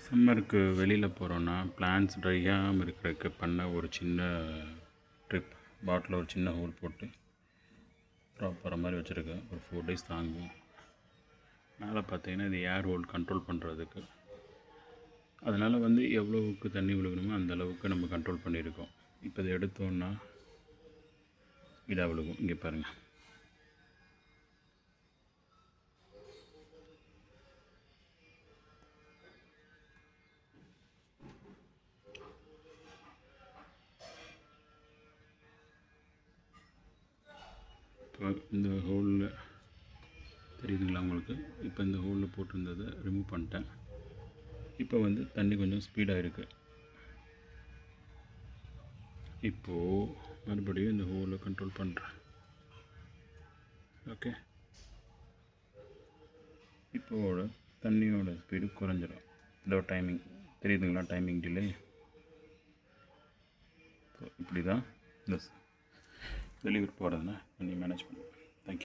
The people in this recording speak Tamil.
சம்மருக்கு வெளியில் போகிறோன்னா பிளான்ஸ் ட்ரையாகாமல் இருக்கிறதுக்கு பண்ண ஒரு சின்ன ட்ரிப். பாட்டில் ஒரு சின்ன ஹோல் போட்டு ப்ராப்பராக மாதிரி வச்சுருக்கேன். ஒரு 4 days தாங்கும். மேலே பார்த்தீங்கன்னா இது ஏர் ஹோல் கண்ட்ரோல் பண்ணுறதுக்கு. அதனால் எவ்வளோவுக்கு தண்ணி விழுகணுமோ அந்த அளவுக்கு நம்ம கண்ட்ரோல் பண்ணியிருக்கோம். இப்போ இதை எடுத்தோன்னா இதாக விழுகும். இங்கே பாருங்கள். இப்போ இந்த ஹோலில் தெரியுதுங்களா உங்களுக்கு? இப்போ இந்த ஹோலில் போட்டிருந்ததை ரிமூவ் பண்ணிட்டேன். இப்போ தண்ணி கொஞ்சம் ஸ்பீடாக இருக்குது. இப்போது மறுபடியும் இந்த ஹோலை கண்ட்ரோல் பண்ணுறேன். ஓகே, இப்போட தண்ணியோட ஸ்பீடு குறைஞ்சிடும். இதோட டைமிங் தெரியுதுங்களா? Timing delay. ஸோ இப்படி தான் இந்த டெலிவரி போகிறதுனா தண்ணி மேனேஜ் பண்ணுவேன்.